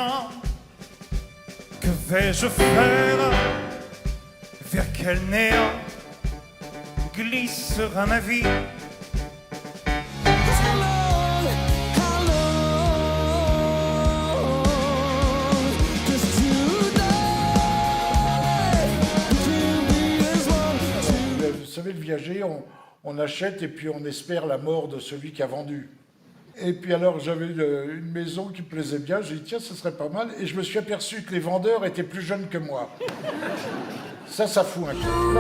présent, que vais-je faire? Vers quel néant glissera ma vie? Vous savez, le viager, on achète et puis on espère la mort de celui qui a vendu. Et puis alors, j'avais une maison qui me plaisait bien, j'ai dit tiens, ce serait pas mal. Et je me suis aperçu que les vendeurs étaient plus jeunes que moi. Ça fout un peu.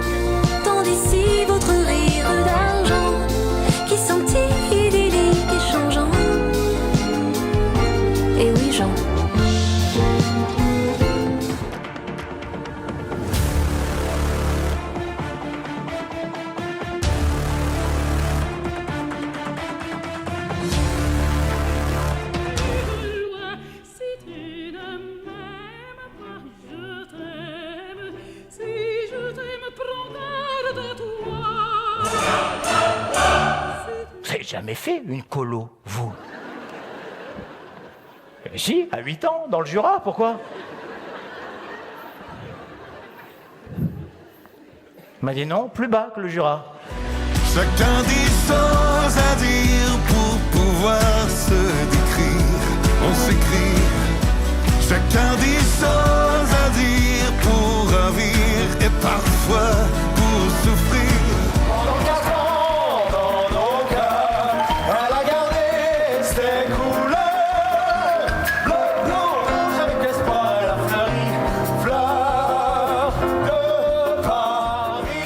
Tant d'ici votre rire d'argent qui sentit idyllique et changeant. Et oui, Jean. Vous n'avez jamais fait une colo, vous? Si, à 8 ans, dans le Jura, pourquoi? Il m'a dit non, plus bas que le Jura. Chacun dit sans à dire pour pouvoir se décrire. On s'écrit. Chacun dit sans à dire pour ravir et parfois pour souffrir. Pendant 4 ans, dans nos cœurs, elle a gardé ses couleurs. Bleu, blanc, rouge, avec l'espoir, elle a fleuri. Fleur de Paris.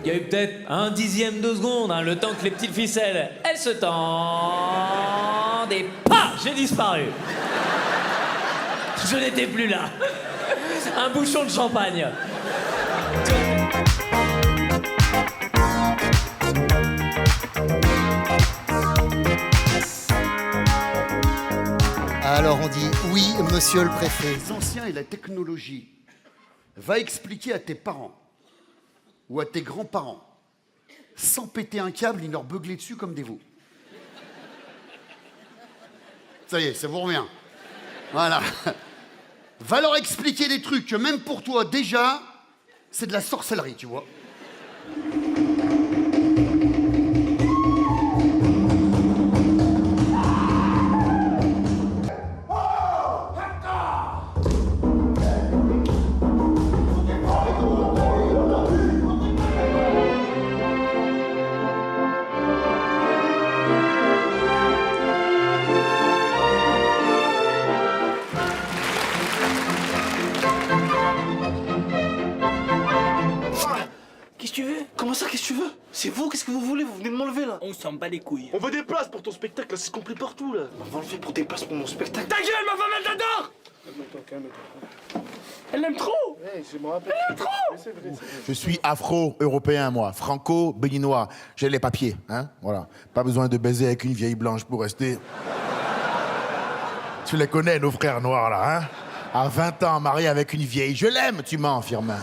Il y a eu peut-être un dixième de seconde, hein, le temps que les petites ficelles, elles se tendent et paf, j'ai disparu. Je n'étais plus là. Un bouchon de champagne. Alors on dit oui, monsieur le préfet. Les anciens et la technologie. Va expliquer à tes parents ou à tes grands-parents, sans péter un câble, ils leur beuglaient dessus comme des veaux. Ça y est, ça vous revient. Voilà. Va leur expliquer des trucs que même pour toi, déjà, c'est de la sorcellerie, tu vois. Qu'est-ce que tu veux? Comment ça, qu'est-ce que tu veux? C'est vous, qu'est-ce que vous voulez? Vous venez de m'enlever là? On s'en bat les couilles. On veut des places pour ton spectacle, là, c'est compris partout là. On va enlever pour des places pour mon spectacle. Ta gueule, ma femme, elle t'adore! Calme-toi. Elle l'aime trop! Elle l'aime trop! Je suis afro-européen, moi. Franco-béninois. J'ai les papiers, hein. Voilà. Pas besoin de baiser avec une vieille blanche pour rester. Tu les connais, nos frères noirs, là, hein. À 20 ans, marié avec une vieille. Je l'aime, tu mens, Firmin.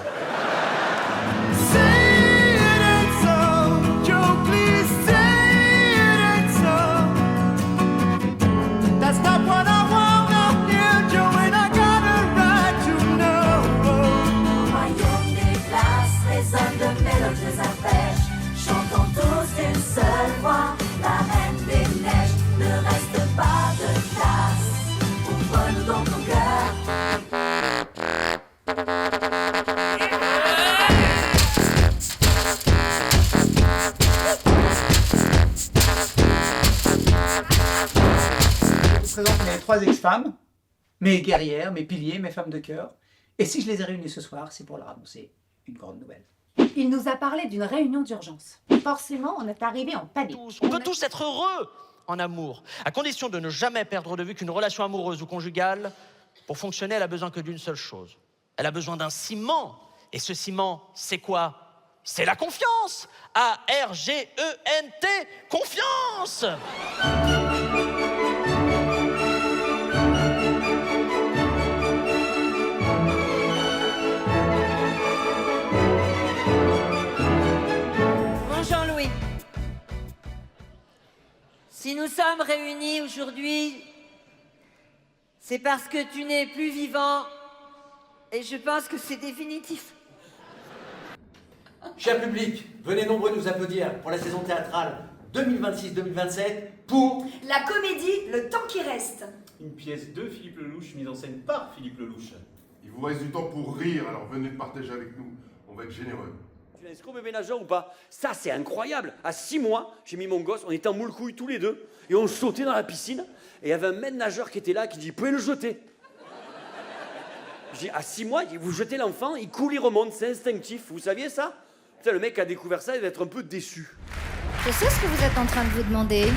Je présente mes 3 ex-femmes, mes guerrières, mes piliers, mes femmes de cœur. Et si je les ai réunies ce soir, c'est pour leur annoncer une grande nouvelle. Il nous a parlé d'une réunion d'urgence. Forcément, on est arrivé en panique. On peut tous être heureux en amour, à condition de ne jamais perdre de vue qu'une relation amoureuse ou conjugale, pour fonctionner, elle a besoin que d'une seule chose. Elle a besoin d'un ciment. Et ce ciment, c'est quoi? C'est la confiance. A-R-G-E-N-T, confiance. Bon Jean-Louis, si nous sommes réunis aujourd'hui, c'est parce que tu n'es plus vivant et je pense que c'est définitif. Cher public, venez nombreux nous applaudir pour la saison théâtrale 2026-2027 pour la comédie Le Temps qui reste. Une pièce de Philippe Lelouch, mise en scène par Philippe Lelouch. Il vous reste du temps pour rire, alors venez le partager avec nous. On va être généreux. Tu es un escroc bébé nageur ou pas? Ça, c'est incroyable. À 6 mois, j'ai mis mon gosse, on était en moule-couille tous les deux, et on sautait dans la piscine, et il y avait un maître nageur qui était là, qui dit, vous pouvez le jeter. J'ai dit, à 6 mois, vous jetez l'enfant, il coule, il remonte, c'est instinctif. Vous saviez ça? Putain, le mec a découvert ça, il va être un peu déçu. Je sais ce que vous êtes en train de vous demander.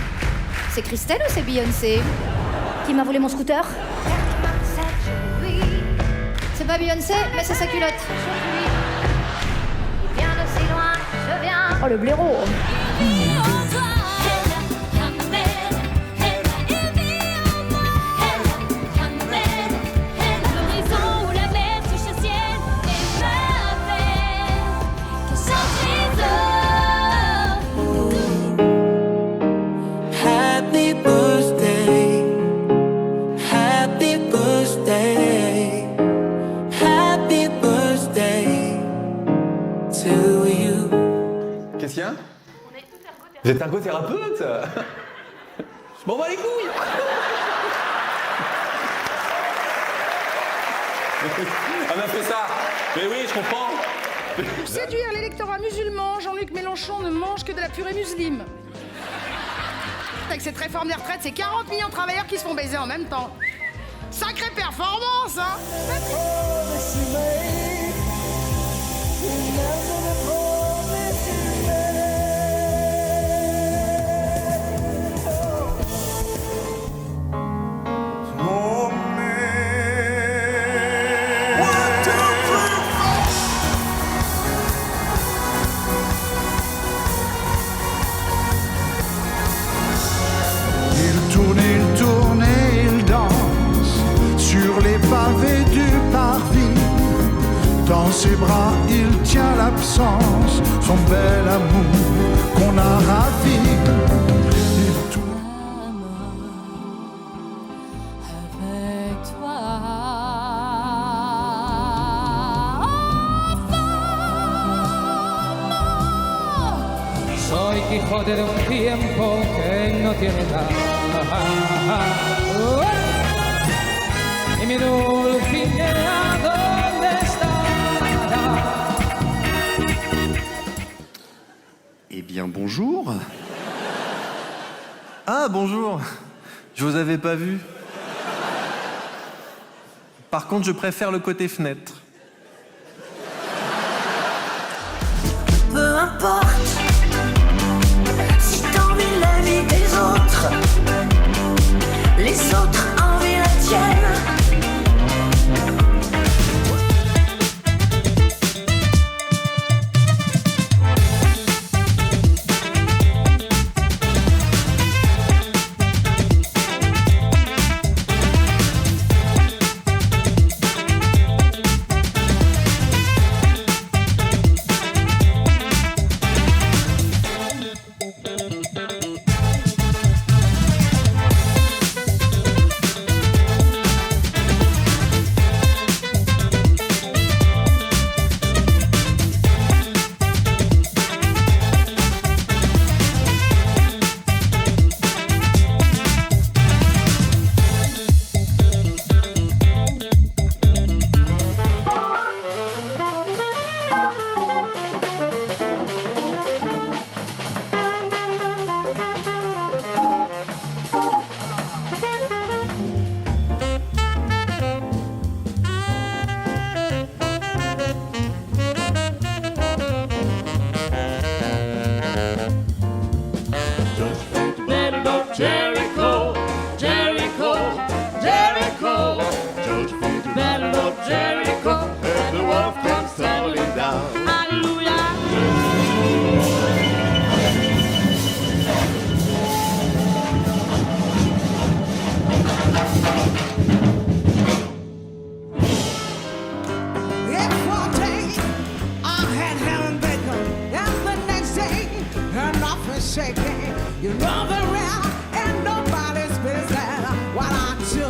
C'est Christelle ou c'est Beyoncé qui m'a volé mon scooter? C'est pas Beyoncé, mais c'est sa culotte. Oh, le blaireau. Qu'est-ce qu'il y a? Vous êtes ergothérapeute? Je m'en bats les couilles. On a fait ça. Mais oui, je comprends. Pour séduire l'électorat musulman, Jean-Luc Mélenchon ne mange que de la purée musulmane. Avec cette réforme des retraites, c'est 40 millions de travailleurs qui se font baiser en même temps. Sacrée performance, hein? Il tourne et il danse sur les pavés du parvis. Dans ses bras, il tient l'absence, son bel amour qu'on a ravi. Il tourne Avec toi. Soy Quijote de un tiempo que no tiene edad. Y mi Dulcinea, ¿dónde estará? Eh bien, bonjour. Ah, bonjour. Je vous avais pas vu. Par contre, je préfère le côté fenêtre. Peu importe si t'envies la vie des autres, les autres envient la tienne. Jericho, Jericho, Jericho. Don't you feel the battle of Jericho? And the wall comes tumbling down. Hallelujah. If one day I had Helen Baker, and the next day her knife is shaking, you know the round and nobody's business what I do.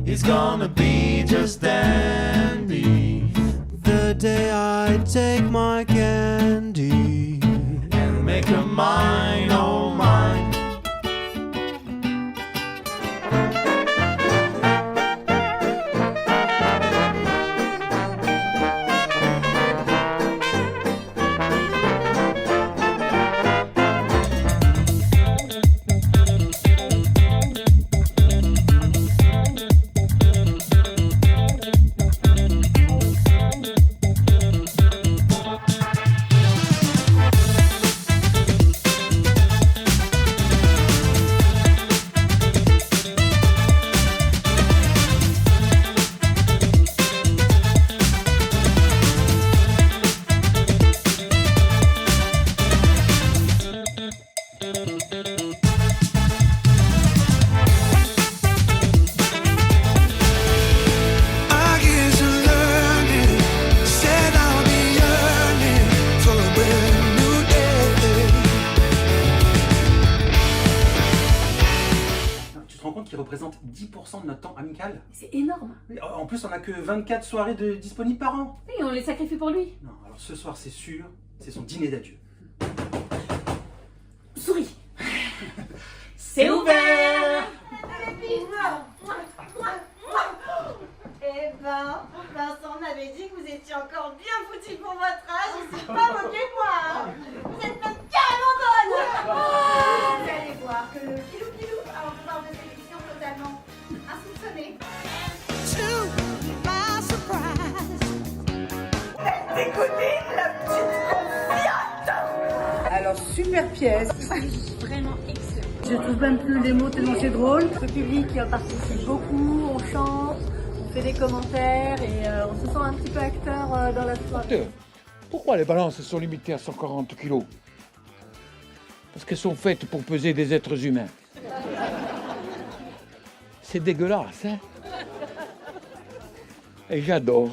It's gonna be just dandy the day I take my candy and make her mine, oh mine. I guess I'm learning, said I'll be yearning for a brand new day. Tu te rends compte qu'il représente 10% de notre temps amical? C'est énorme. En plus, on a que 24 soirées disponibles par an. Oui, on les sacrifie pour lui. Non, alors ce soir, c'est sûr, c'est son dîner d'adieu. Souris. C'est ouvert. Eh ben, Vincent m'avait dit que vous étiez encore bien foutu pour votre âge, il s'est pas moqué de moi, hein. Vous êtes même carrément bonne. Vous allez voir que le pilou-pilou a un pouvoir de séduction totalement insoupçonné. To my surprise. Tes copines, la petite confiote. Alors, super pièce. Vraiment excellent. Je trouve même plus les mots tellement c'est drôle. Le public participe beaucoup, on chante, on fait des commentaires et on se sent un petit peu acteur dans la soirée. Pourquoi les balances sont limitées à 140 kilos? Parce qu'elles sont faites pour peser des êtres humains. C'est dégueulasse, hein? Et j'adore.